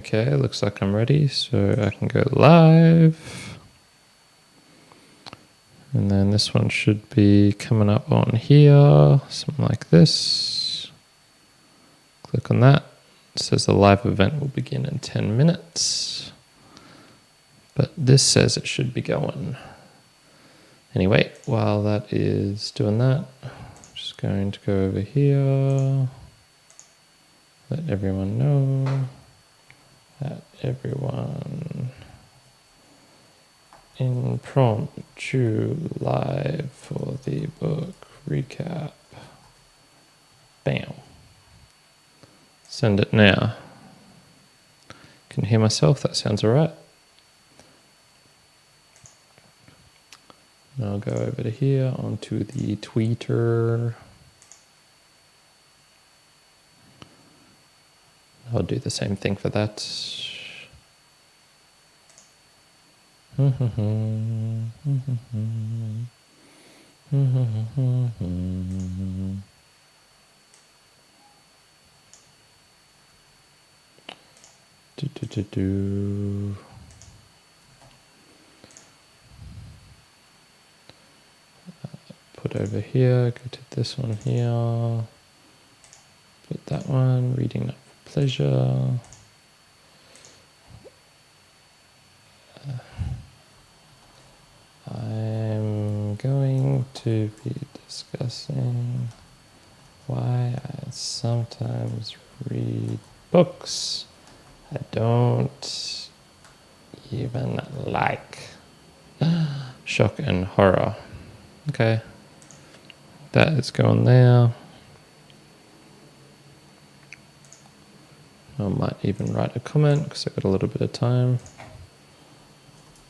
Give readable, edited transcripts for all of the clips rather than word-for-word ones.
Okay, looks like I'm ready, so I can go live. And then this one should be coming up on here, something like this. Click on that. It says the live event will begin in 10 minutes. But this says it should be going. Anyway, while that is doing that, I'm just going to go over here. Let everyone know that everyone impromptu live for the book recap. Bam. Send it now. Can hear myself, that sounds alright. I'll go over to here onto the Twitter. I'll do the same thing for that. Put over here, go to this one here. Put that one, reading up for pleasure. I'm going to be discussing why I sometimes read books I don't even like. Shock and horror. Okay. That is going there. I might even write a comment because I've got a little bit of time.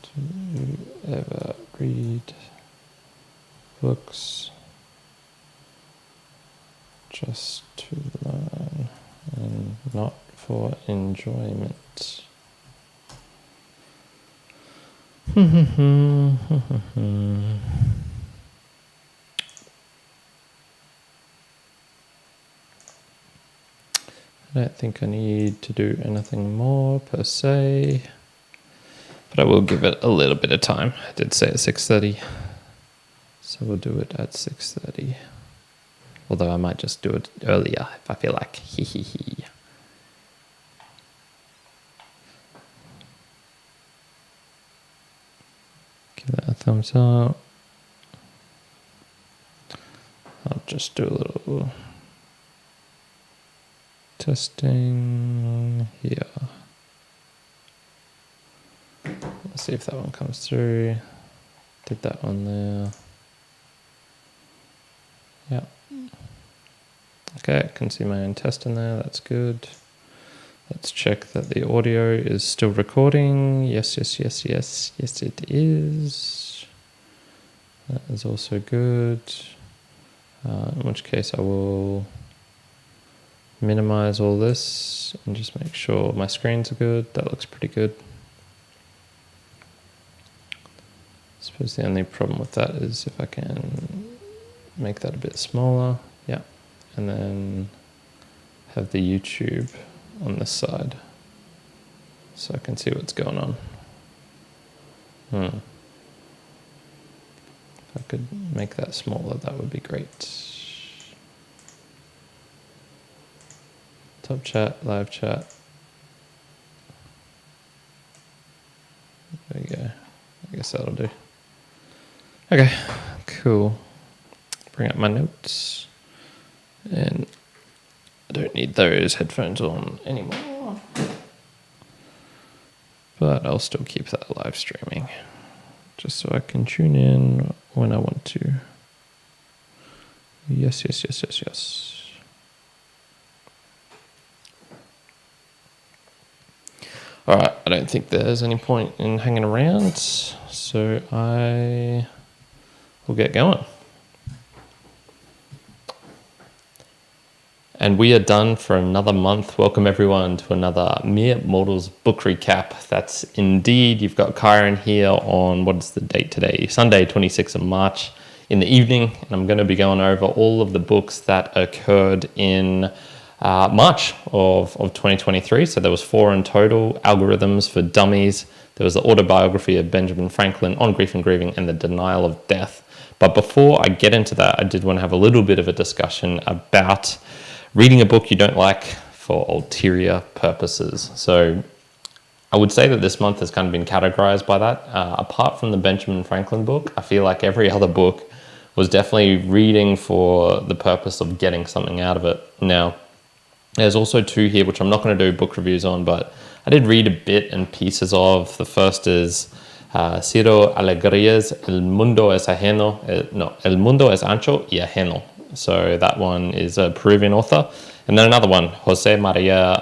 Do you ever read books just to learn and not for enjoyment? I don't think I need to do anything more per se, but I will give it a little bit of time. I did say at 6:30, so we'll do it at 6:30. Although I might just do it earlier if I feel like. Give that a thumbs up. I'll just do a little testing here. Let's see if that one comes through. Did that one there. Yeah. Okay, I can see my own test in there. That's good. Let's check that the audio is still recording. Yes, yes, yes, yes. Yes, it is. That is also good. In which case I will minimize all this and just make sure my screens are good. That looks pretty good. I suppose the only problem with that is if I can make that a bit smaller. Yeah. And then have the YouTube on this side so I can see what's going on. If I could make that smaller, that would be great. Top chat, live chat. There we go. I guess that'll do. Okay, cool. Bring up my notes. And I don't need those headphones on anymore. But I'll still keep that live streaming. Just so I can tune in when I want to. Yes, yes, yes, yes, yes. Alright, I don't think there's any point in hanging around, so I will get going. And we are done for another month. Welcome everyone to another Mere Mortals book recap. That's indeed, you've got Kyrin here on, what is the date today? Sunday, 26th of March in the evening. And I'm going to be going over all of the books that occurred in March of 2023. So there was 4 in total: Algorithms for Dummies. There was the Autobiography of Benjamin Franklin, On Grief and Grieving, and The Denial of Death. But before I get into that, I did want to have a little bit of a discussion about reading a book you don't like for ulterior purposes. So I would say that this month has kind of been categorized by that. Apart from the Benjamin Franklin book, I feel like every other book was definitely reading for the purpose of getting something out of it. Now, there's also 2 here, which I'm not going to do book reviews on, but I did read a bit and pieces of. The first is Ciro Alegria's El Mundo es Ajeno. El Mundo es Ancho y Ajeno. So that one is a Peruvian author. And then another one, Jose Maria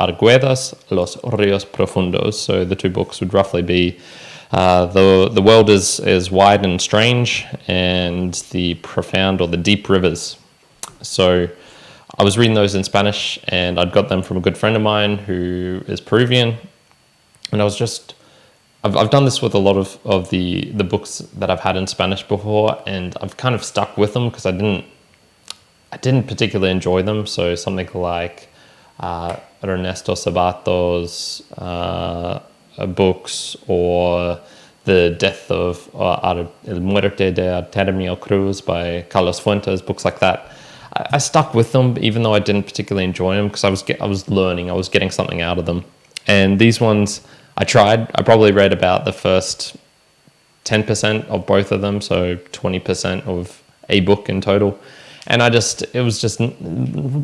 Arguedas, Los Ríos Profundos. So the 2 books would roughly be the world is wide and strange, and the profound or the deep rivers. So I was reading those in Spanish, and I'd got them from a good friend of mine who is Peruvian. And I was just, I've done this with a lot of the books that I've had in Spanish before, and I've kind of stuck with them because I didn't particularly enjoy them. So something like Ernesto Sabato's books, or The Death of El Muerte de Artemio Cruz by Carlos Fuentes, books like that. I stuck with them even though I didn't particularly enjoy them, because I was learning, I was getting something out of them. And these ones I probably read about the first 10% of both of them, so 20% of a book in total. And it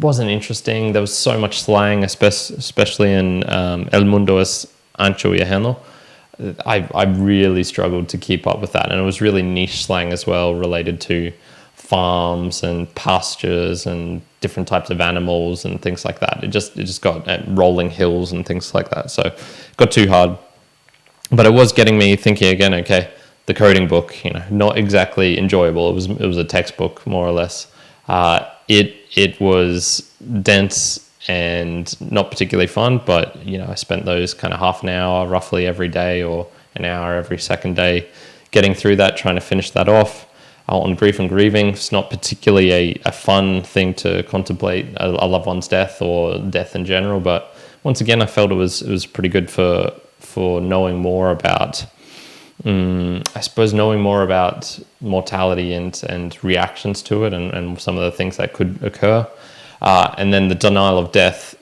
wasn't interesting. There was so much slang, especially in El Mundo es Ancho y Ajeno. I really struggled to keep up with that. And it was really niche slang as well, related to farms and pastures and different types of animals and things like that. It just got rolling hills and things like that. So it got too hard. But it was getting me thinking again, okay, the coding book, not exactly enjoyable. It was a textbook, more or less. It was dense and not particularly fun, but I spent those kind of half an hour roughly every day, or an hour every second day, getting through that, trying to finish that off. On Grief and Grieving, it's not particularly a fun thing to contemplate a loved one's death or death in general, but once again I felt it was pretty good for knowing more about knowing more about mortality and reactions to it, and some of the things that could occur. And then the denial of death,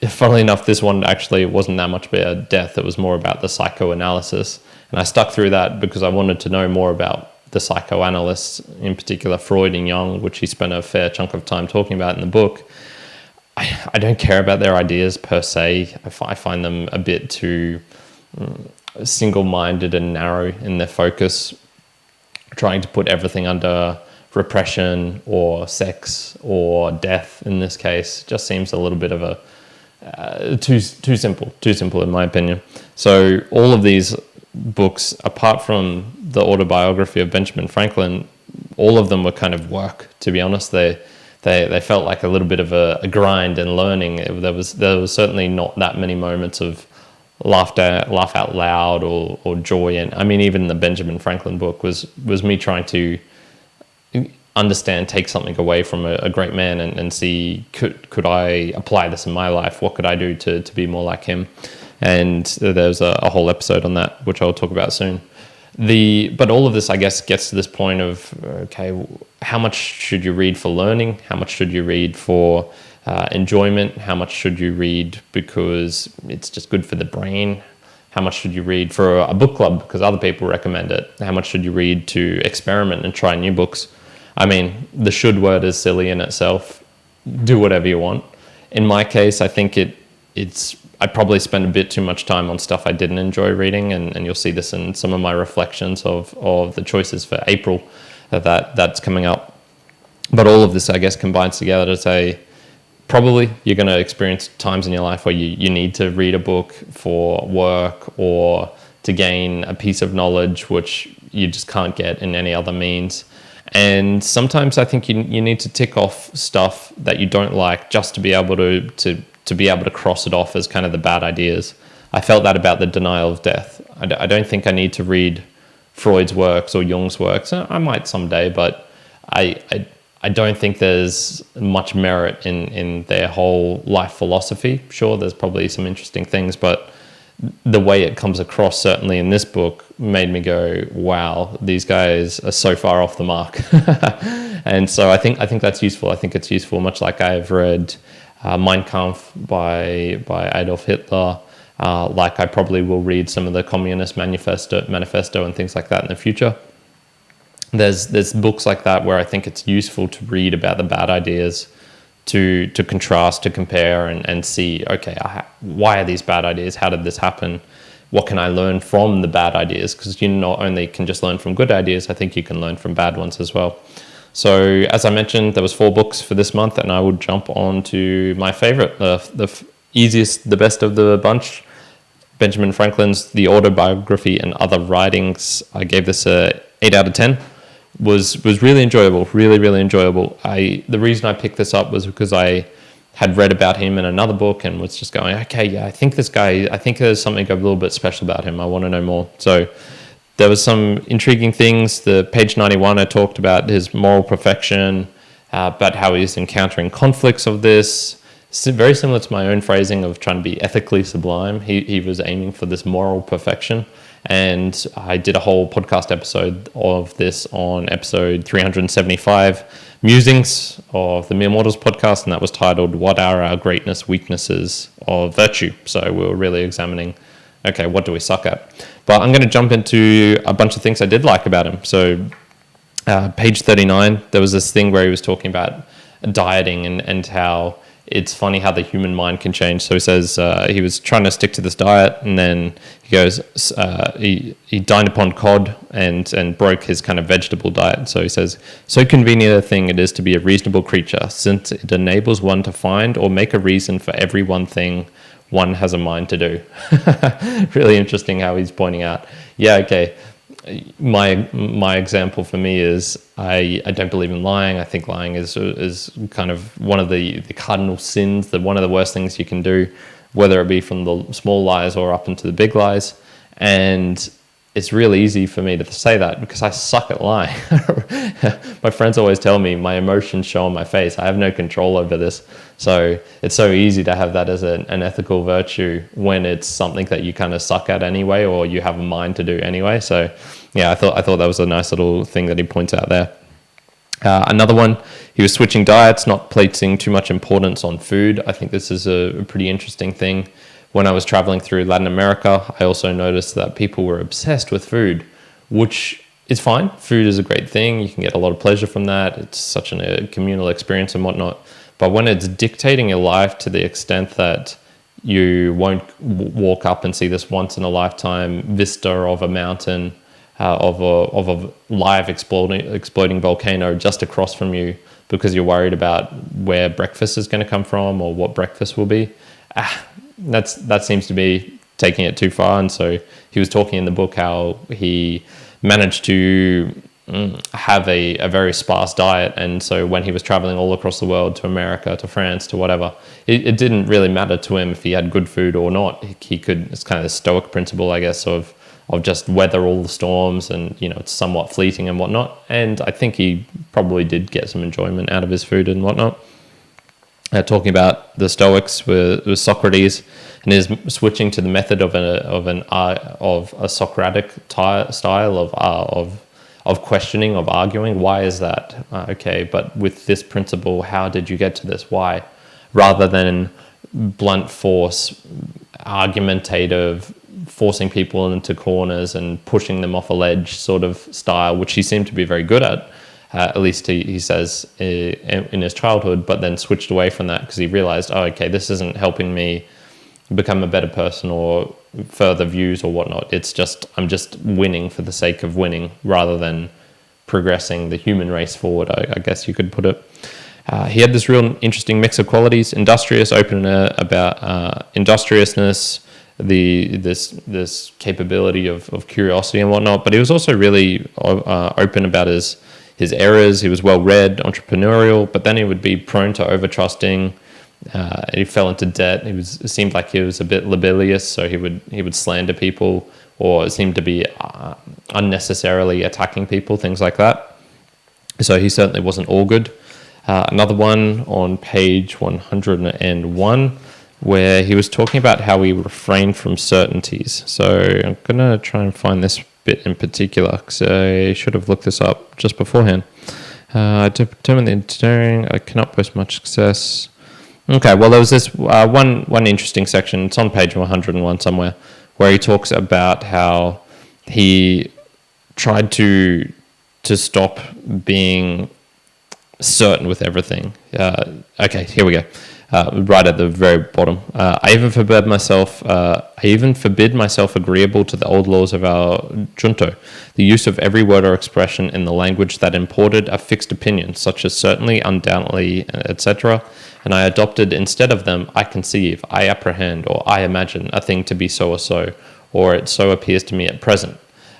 funnily enough, this one actually wasn't that much about death. It was more about the psychoanalysis. And I stuck through that because I wanted to know more about the psychoanalysts, in particular Freud and Jung, which he spent a fair chunk of time talking about in the book. I don't care about their ideas per se. I find them a bit too single-minded and narrow in their focus, trying to put everything under repression or sex or death in this case. Just seems a little bit of a too simple in my opinion. So all of these books, apart from the Autobiography of Benjamin Franklin, all of them were kind of work, to be honest. They felt like a little bit of a grind and learning. There was certainly not that many moments of laugh out loud or joy. And I mean, even the Benjamin Franklin book was me trying to understand, take something away from a great man and see, could I apply this in my life? What could I do to be more like him? And there's a whole episode on that, which I'll talk about soon. But all of this, I guess, gets to this point of, okay, how much should you read for learning? How much should you read for enjoyment? How much should you read because it's just good for the brain? How much should you read for a book club because other people recommend it? How much should you read to experiment and try new books? I mean, the should word is silly in itself. Do whatever you want. In my case, I think I probably spend a bit too much time on stuff I didn't enjoy reading, and you'll see this in some of my reflections of the choices for April that's coming up. But all of this, I guess, combines together to say, probably you're going to experience times in your life where you need to read a book for work or to gain a piece of knowledge which you just can't get in any other means. And sometimes I think you need to tick off stuff that you don't like just to be able to be able to cross it off as kind of the bad ideas. I felt that about the denial of death. I don't think I need to read Freud's works or Jung's works. I might someday, but I I don't think there's much merit in their whole life philosophy. Sure, there's probably some interesting things, but the way it comes across, certainly in this book, made me go, wow, these guys are so far off the mark. And so I think that's useful. I think it's useful, much like I've read Mein Kampf by Adolf Hitler, like I probably will read some of the Communist Manifesto and things like that in the future. There's books like that where I think it's useful to read about the bad ideas, to contrast, to compare, and see, okay, why are these bad ideas? How did this happen? What can I learn from the bad ideas? Because you not only can just learn from good ideas, I think you can learn from bad ones as well. So as I mentioned, there was 4 books for this month, and I would jump on to my favorite, the easiest, the best of the bunch, Benjamin Franklin's The Autobiography and Other Writings. I gave this a 8 out of 10. Was really enjoyable, really enjoyable. The reason I picked this up was because I had read about him in another book and was just going, okay, yeah, I think there's something a little bit special about him. I want to know more. So there was some intriguing things. The page 91, I talked about his moral perfection, about how he's encountering conflicts of this. Very similar to my own phrasing of trying to be ethically sublime. He was aiming for this moral perfection. And I did a whole podcast episode of this on episode 375, Musings of the Mere Mortals podcast, and that was titled, What Are Our Greatness, Weaknesses of Virtue? So we were really examining, okay, what do we suck at? But I'm going to jump into a bunch of things I did like about him. So page 39, there was this thing where he was talking about dieting and how it's funny how the human mind can change. So he says he was trying to stick to this diet, and then he goes, he dined upon cod and broke his kind of vegetable diet. So he says, so convenient a thing it is to be a reasonable creature, since it enables one to find or make a reason for every one thing one has a mind to do. Really interesting how he's pointing out, yeah, okay, my example for me is I don't believe in lying. I think lying is kind of one of the cardinal sins, that one of the worst things you can do, whether it be from the small lies or up into the big lies. And it's really easy for me to say that because I suck at lying. My friends always tell me my emotions show on my face. I have no control over this. So it's so easy to have that as an ethical virtue when it's something that you kind of suck at anyway, or you have a mind to do anyway. So yeah, I thought that was a nice little thing that he points out there. Another one, he was switching diets, not placing too much importance on food. I think this is a pretty interesting thing. When I was traveling through Latin America, I also noticed that people were obsessed with food, which is fine. Food is a great thing. You can get a lot of pleasure from that. It's such a communal experience and whatnot. But when it's dictating your life to the extent that you won't walk up and see this once in a lifetime vista of a mountain, of a live exploding volcano just across from you because you're worried about where breakfast is going to come from or what breakfast will be, that seems to be taking it too far. And so he was talking in the book how he managed to have a very sparse diet, and so when he was traveling all across the world, to America, to France, to whatever, it didn't really matter to him if he had good food or not. He could, it's kind of the Stoic principle, I guess, of just weather all the storms, and it's somewhat fleeting and whatnot. And I think he probably did get some enjoyment out of his food and whatnot. Talking about the Stoics with Socrates and his switching to the method of a Socratic style of questioning, of arguing. Why is that? Okay, but with this principle, how did you get to this? Why? Rather than blunt force, argumentative, forcing people into corners and pushing them off a ledge sort of style, which he seemed to be very good at least he says in his childhood, but then switched away from that because he realized, oh, okay, this isn't helping me become a better person or further views or whatnot. It's just, I'm just winning for the sake of winning rather than progressing the human race forward, I guess you could put it. He had this real interesting mix of qualities: industrious, open about industriousness, this capability of curiosity and whatnot. But he was also really open about his errors. He was well read, entrepreneurial, but then he would be prone to over trusting. He fell into debt. It seemed like he was a bit libellous, so he would slander people or seemed to be unnecessarily attacking people, things like that. So he certainly wasn't all good. Another one on page 101, where he was talking about how we refrain from certainties. So I'm going to try and find this bit in particular, because I should have looked this up just beforehand. To determine the engineering, I cannot boast much success. Okay, well, there was this one interesting section, it's on page 101 somewhere, where he talks about how he tried to stop being certain with everything. Okay, here we go. Right at the very bottom. I even forbid myself agreeable to the old laws of our junto, the use of every word or expression in the language that imported a fixed opinion, such as certainly, undoubtedly, etc. And I adopted instead of them, I conceive, I apprehend, or I imagine a thing to be so or so, or it so appears to me at present.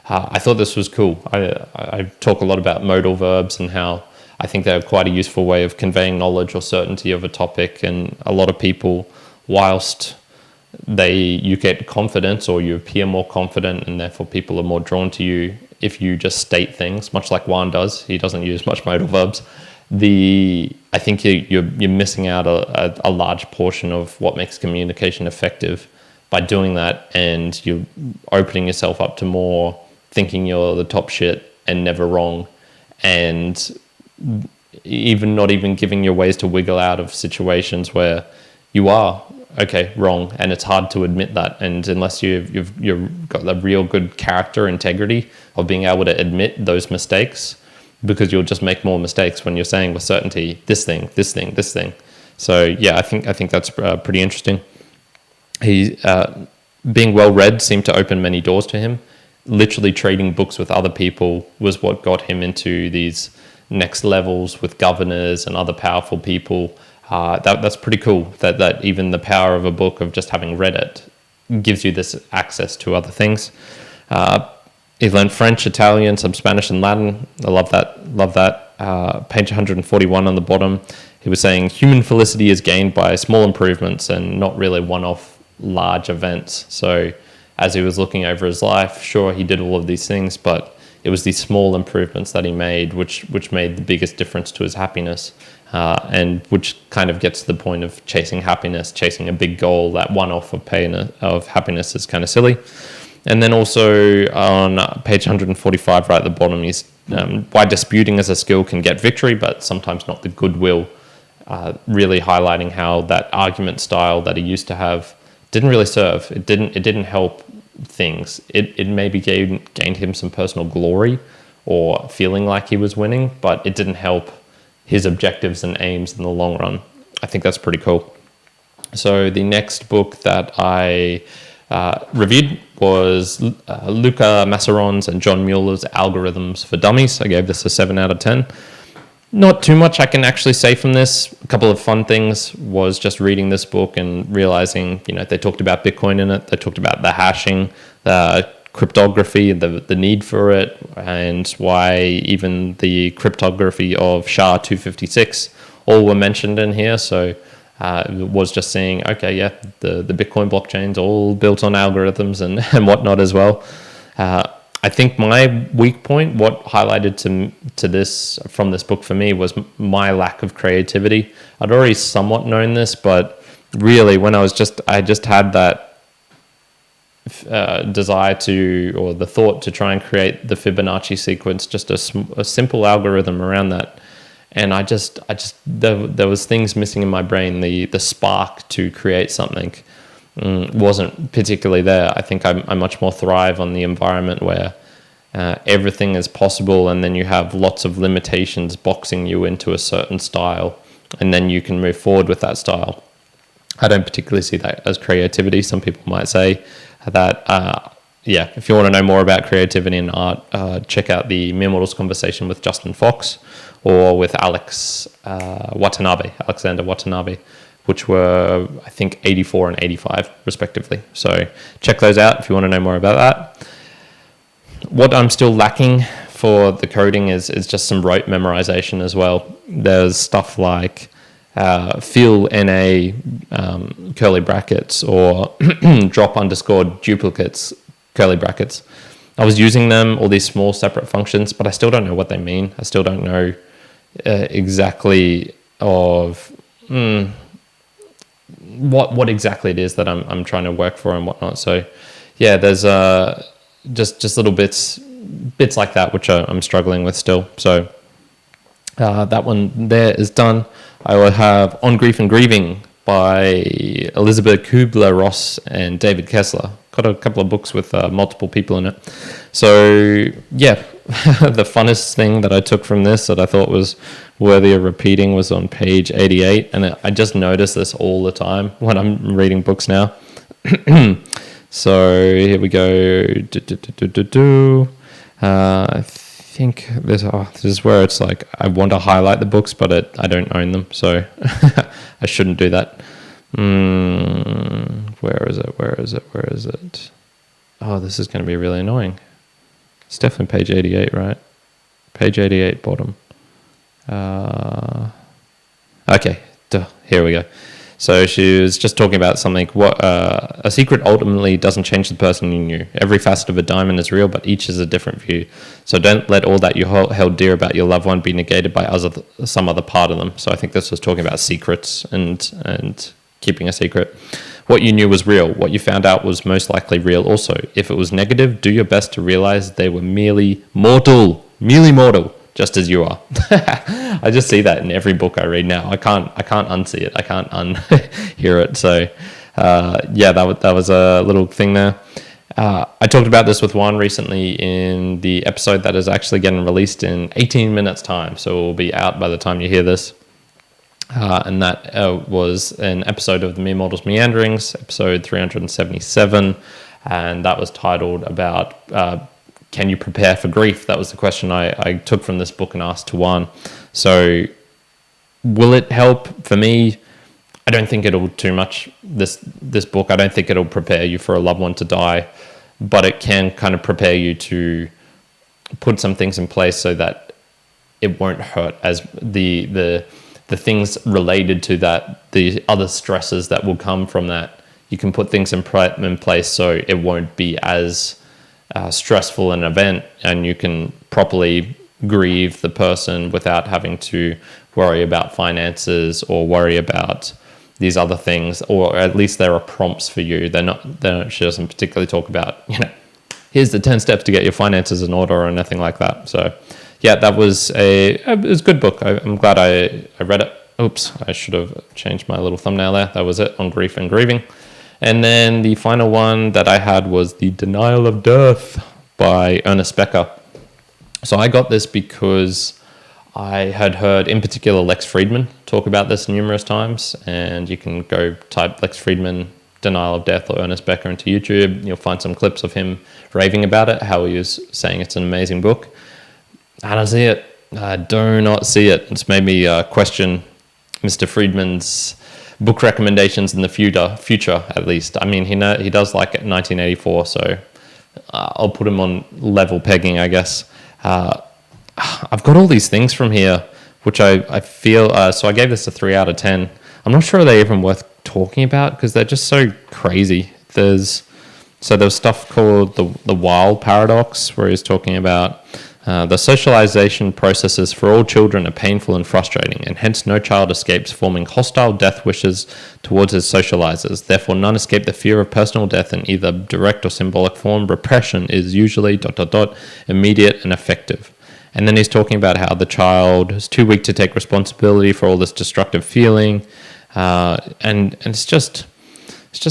I thought this was cool. I talk a lot about modal verbs and how I think they're quite a useful way of conveying knowledge or certainty of a topic. And a lot of people, whilst you get confidence or you appear more confident, and therefore people are more drawn to you if you just state things, much like Juan does. He doesn't use much modal verbs. I think you're missing out a large portion of what makes communication effective by doing that, and you're opening yourself up to more thinking you're the top shit and never wrong, and not even giving your ways to wiggle out of situations where you are wrong, and it's hard to admit that. And unless you've got the real good character integrity of being able to admit those mistakes, because you'll just make more mistakes when you're saying with certainty this thing. So yeah, I think that's pretty interesting. He being well read seemed to open many doors to him. Literally trading books with other people was what got him into these next levels with governors and other powerful people. That's pretty cool that even the power of a book, of just having read it, gives you this access to other things. He learned French, Italian, some Spanish and Latin. I love that. Page 141 on the bottom, he was saying human felicity is gained by small improvements and not really one-off large events. So as he was looking over his life, sure, he did all of these things, but it was these small improvements that he made which made the biggest difference to his happiness, and which kind of gets to the point of chasing happiness, chasing a big goal. That one-off of happiness is kind of silly. And then also on page 145, right at the bottom, he's why disputing as a skill can get victory, but sometimes not the goodwill, really highlighting how that argument style that he used to have didn't really serve. It didn't help things. It maybe gained him some personal glory or feeling like he was winning, but it didn't help his objectives and aims in the long run. I think that's pretty cool. So the next book that I reviewed was Luca, Massaron's and John Mueller's Algorithms for Dummies. I gave this a 7 out of 10. Not too much I can actually say from this. A couple of fun things was just reading this book and realizing, they talked about Bitcoin in it. They talked about the hashing, the cryptography, the need for it, and why even the cryptography of SHA-256 all were mentioned in here. So it was just saying, the Bitcoin blockchain's all built on algorithms and whatnot as well. I think my weak point, what highlighted to this from this book for me, was my lack of creativity. I'd already somewhat known this, but really when I just had that desire or the thought to try and create the Fibonacci sequence, just a simple algorithm around that. And there was things missing in my brain. The spark to create something wasn't particularly there. I think I much more thrive on the environment where everything is possible, and then you have lots of limitations boxing you into a certain style, and then you can move forward with that style. I don't particularly see that as creativity. Some people might say that, if you want to know more about creativity and art, check out the Mere Mortals conversation with Justin Fox or with Alexander Watanabe, which were, I think, 84 and 85, respectively. So check those out if you want to know more about that. What I'm still lacking for the coding is just some rote memorization as well. There's stuff like fill NA curly brackets or drop underscore duplicates curly brackets. I was using them, all these small separate functions, but I still don't know what they mean. I still don't know exactly of what exactly it is that I'm trying to work for and whatnot. So yeah, there's just little bits like that which I'm struggling with still. So that one there is done. I will have On Grief and Grieving by Elisabeth, Kübler-Ross and David Kessler. Got a couple of books with multiple people in it. So yeah, the funnest thing that I took from this that I thought was worthy of repeating was on page 88, and I just notice this all the time when I'm reading books now. So here we go. I think this is where it's like I want to highlight the books, but I don't own them, so I shouldn't do that. Where is it? Oh, this is going to be really annoying. It's definitely page 88, right? Page 88, bottom. Okay, here we go. So she was just talking about something. A secret ultimately doesn't change the person you knew. Every facet of a diamond is real, but each is a different view. So don't let all that you held dear about your loved one be negated by some other part of them. So I think this was talking about secrets and keeping a secret. What you knew was real. What you found out was most likely real also. If it was negative, do your best to realize they were merely mortal, just as you are. I just see that in every book I read now. I can't unsee it. I can't unhear it. So yeah, that was a little thing there. I talked about this with Juan recently in the episode that is actually getting released in 18 minutes time. So it will be out by the time you hear this. And that was an episode of the Mere Mortals Meanderings, episode 377. And that was titled about can you prepare for grief? That was the question I took from this book and asked to Juan. So will it help? For me, I don't think it'll too much, this book. I don't think it'll prepare you for a loved one to die, but it can kind of prepare you to put some things in place so that it won't hurt as the things related to that, the other stresses that will come from that. You can put things in place so it won't be as stressful an event, and you can properly grieve the person without having to worry about finances or worry about these other things, or at least there are prompts for you. She doesn't particularly talk about, here's the 10 steps to get your finances in order or anything like that. So yeah, that was it was a good book. I'm glad I read it. Oops, I should have changed my little thumbnail there. That was it, On Grief and Grieving. And then the final one that I had was The Denial of Death by Ernest Becker. So I got this because I had heard, in particular, Lex Friedman talk about this numerous times. And you can go type Lex Friedman, Denial of Death, or Ernest Becker into YouTube. You'll find some clips of him raving about it, how he was saying it's an amazing book. I don't see it. I do not see it. It's made me question Mr. Friedman's book recommendations in the future, at least. I mean, he does like 1984, so I'll put him on level pegging, I guess. I've got all these things from here, which I feel, so I gave this a 3 out of 10. I'm not sure they're even worth talking about because they're just so crazy. There's stuff called the Weil paradox, where he's talking about the socialization processes for all children are painful and frustrating, and hence no child escapes forming hostile death wishes towards his socializers. Therefore, none escape the fear of personal death in either direct or symbolic form. Repression is usually ... immediate and effective. And then he's talking about how the child is too weak to take responsibility for all this destructive feeling, and it's just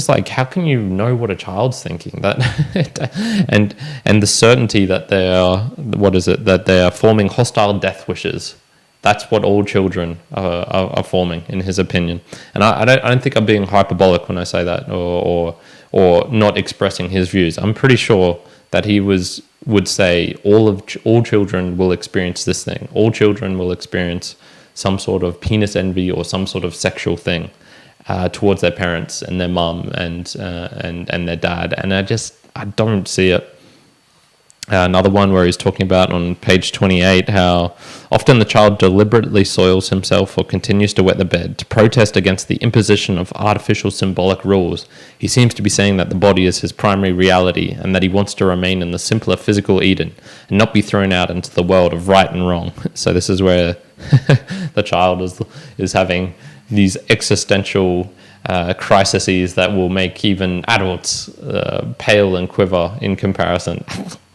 like, how can you know what a child's thinking? That and the certainty that they are forming hostile death wishes. That's what all children are forming, in his opinion. And I don't think I'm being hyperbolic when I say that, or not expressing his views. I'm pretty sure that he would say all children will experience this thing. All children will experience some sort of penis envy or some sort of sexual thing towards their parents and their mum and their dad, and I don't see it. Another one where he's talking about on page 28 how often the child deliberately soils himself or continues to wet the bed to protest against the imposition of artificial symbolic rules. He seems to be saying that the body is his primary reality and that he wants to remain in the simpler physical Eden and not be thrown out into the world of right and wrong. So this is where the child is having these existential crises that will make even adults pale and quiver in comparison.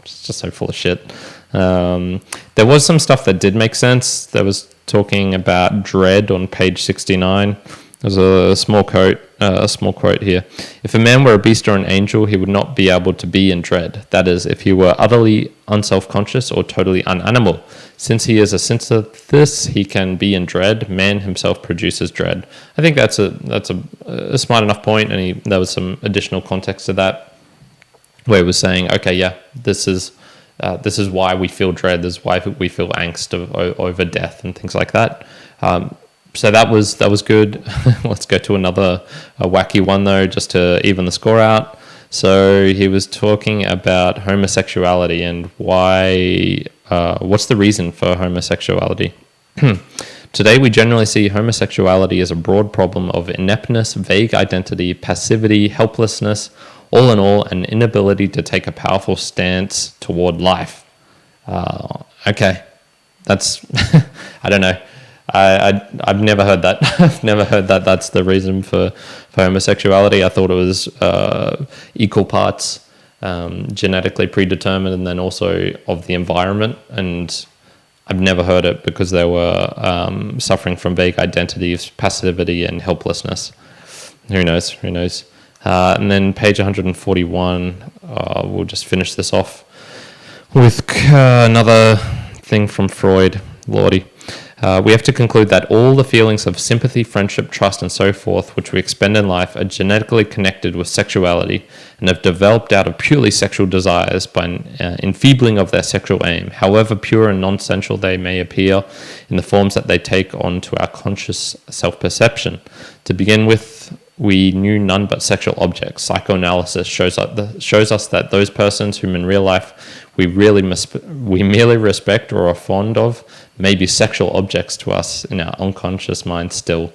It's just so full of shit. There was some stuff that did make sense. There was talking about dread on page 69. There's a small quote here. If a man were a beast or an angel, he would not be able to be in dread. That is, if he were utterly unself-conscious or totally unanimal. Since he is a synthesis, he can be in dread. Man himself produces dread. I think that's a smart enough point, and there was some additional context to that, where he was saying, okay, yeah, this is why we feel dread. This is why we feel angst over death and things like that. So that was good. Let's go to another wacky one though, just to even the score out. So he was talking about homosexuality and why. What's the reason for homosexuality? Today, we generally see homosexuality as a broad problem of ineptness, vague identity, passivity, helplessness. All in all, an inability to take a powerful stance toward life. Okay, that's, I don't know. I've never heard that. I've never heard that that's the reason for homosexuality. I thought it was equal parts genetically predetermined and then also of the environment. And I've never heard it because they were suffering from vague identities, passivity, and helplessness. Who knows? And then page 141, we'll just finish this off with another thing from Freud, Lordy. We have to conclude that all the feelings of sympathy, friendship, trust, and so forth, which we expend in life, are genetically connected with sexuality and have developed out of purely sexual desires by an enfeebling of their sexual aim, however pure and non-sensual they may appear in the forms that they take on to our conscious self-perception. To begin with, we knew none but sexual objects. Psychoanalysis shows us that those persons whom in real life we merely respect or are fond of may be sexual objects to us in our unconscious mind still.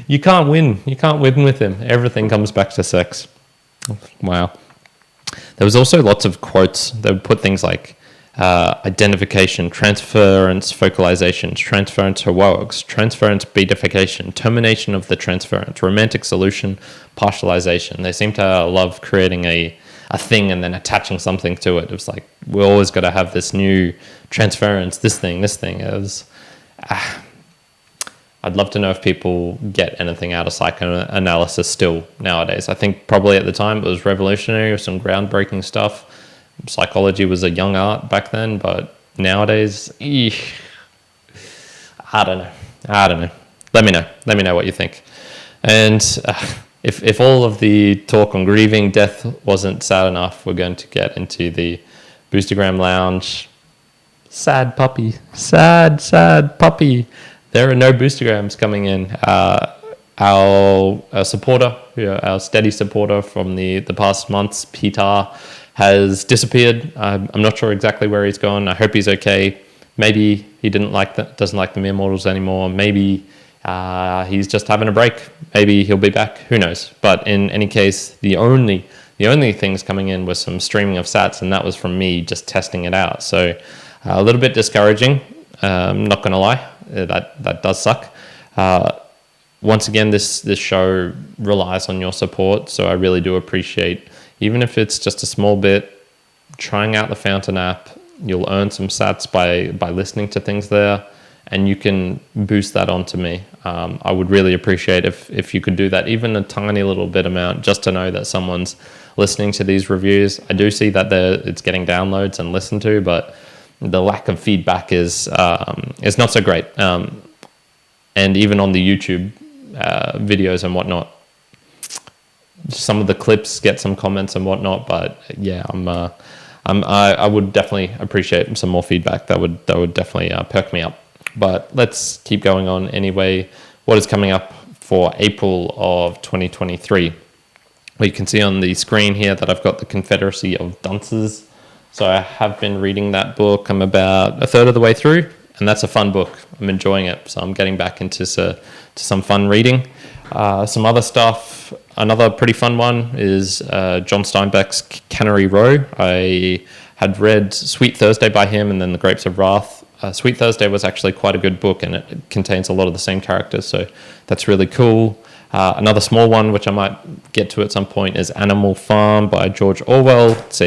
You can't win. You can't win with him. Everything comes back to sex. Wow. There was also lots of quotes. They would put things like identification, transference, focalizations, transference heroics, transference beatification, termination of the transference, romantic solution, partialization. They seem to love creating a thing and then attaching something to it. It was like, we always got to have this new transference, this thing. It was, I'd love to know if people get anything out of psychoanalysis still nowadays. I think probably at the time it was revolutionary with some groundbreaking stuff. Psychology was a young art back then, but nowadays, I don't know. Let me know what you think. And if all of the talk on grieving death wasn't sad enough, we're going to get into the Boostagram Lounge. Sad puppy. There are no Boostagrams coming in. Our supporter, our steady supporter from the past months, Peter, has disappeared. I'm not sure exactly where he's gone. I hope he's okay. Maybe he doesn't like the mere mortals anymore. Maybe he's just having a break. Maybe he'll be back. Who knows? But in any case, the only things coming in was some streaming of sats, and that was from me just testing it out. So a little bit discouraging. I'm not gonna lie. That does suck. Once again, this show relies on your support, so I really do appreciate, even if it's just a small bit, trying out the Fountain app. You'll earn some sats by listening to things there, and you can boost that onto me. I would really appreciate if you could do that, even a tiny little bit amount, just to know that someone's listening to these reviews. I do see that it's getting downloads and listened to, but the lack of feedback is not so great. And even on the YouTube videos and whatnot, some of the clips get some comments and whatnot, but yeah, I would definitely appreciate some more feedback. That would definitely perk me up. But let's keep going on anyway. What is coming up for April of 2023? Well, you can see on the screen here that I've got the Confederacy of Dunces So I have been reading that book. I'm about a third of the way through, and that's a fun book. I'm enjoying it. So I'm getting back into some fun reading. Some other stuff, another pretty fun one is John Steinbeck's Cannery Row. I had read Sweet Thursday by him and then The Grapes of Wrath. Sweet Thursday was actually quite a good book, and it contains a lot of the same characters, so that's really cool. Another small one, which I might get to at some point, is Animal Farm by George Orwell. It's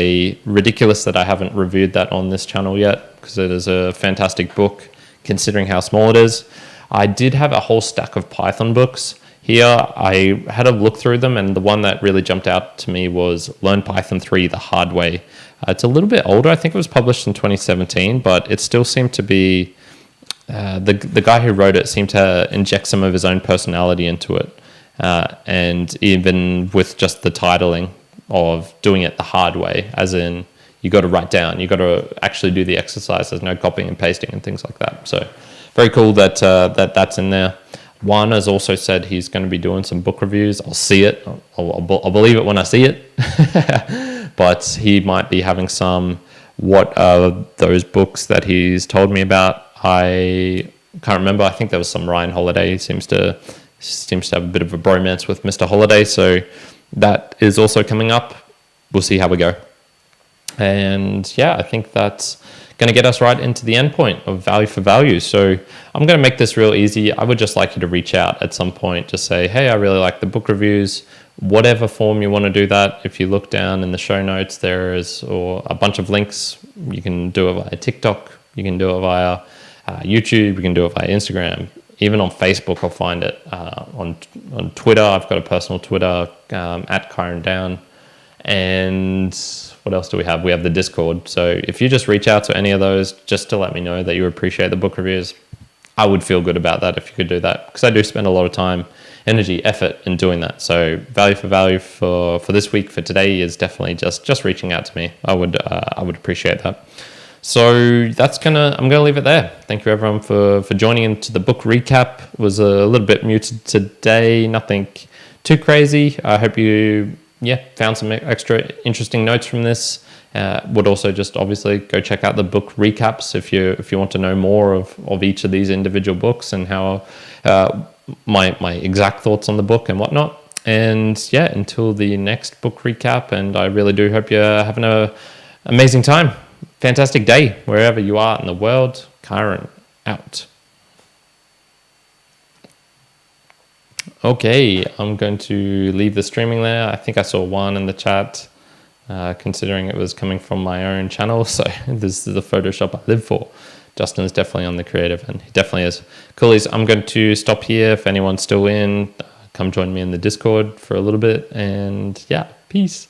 ridiculous that I haven't reviewed that on this channel yet, because it is a fantastic book, considering how small it is. I did have a whole stack of Python books here. I had a look through them, and the one that really jumped out to me was Learn Python 3 the Hard Way. It's a little bit older. I think it was published in 2017, but it still seemed to be... the guy who wrote it seemed to inject some of his own personality into it. And even with just the titling of doing it the hard way, as in you got to write down, you got to actually do the exercise. There's no copying and pasting and things like that. So very cool that that's in there. Juan has also said he's going to be doing some book reviews. I'll see it. I'll believe it when I see it. But he might be having some. What are those books that he's told me about? I can't remember. I think there was some Ryan Holiday. He seems to have a bit of a bromance with Mr. Holiday. So that is also coming up. We'll see how we go. And yeah, I think that's going to get us right into the end point of value for value. So I'm going to make this real easy. I would just like you to reach out at some point, just say, hey, I really like the book reviews, whatever form you want to do that. If you look down in the show notes, there is or a bunch of links. You can do it via TikTok. You can do it via YouTube. You can do it via Instagram. Even on Facebook, I'll find it. On Twitter, I've got a personal Twitter, at Kyrin Down. And what else do we have? We have the Discord. So if you just reach out to any of those just to let me know that you appreciate the book reviews, I would feel good about that if you could do that, because I do spend a lot of time, energy, effort in doing that. So value for this week, for today, is definitely just reaching out to me. I would appreciate that. So I'm gonna leave it there. Thank you everyone for joining into the book recap. It was a little bit muted today, nothing too crazy. I hope you found some extra interesting notes from this. Would also just obviously go check out the book recaps if you want to know more of each of these individual books and how my exact thoughts on the book and whatnot. And yeah, until the next book recap, and I really do hope you're having an amazing time. Fantastic day wherever you are in the world. Kyrin out. Okay, I'm going to leave the streaming there. I think I saw one in the chat, considering it was coming from my own channel. So this is the Photoshop I live for. Justin is definitely on the creative, and he definitely is. Coolies, I'm going to stop here. If anyone's still in, come join me in the Discord for a little bit. And yeah, peace.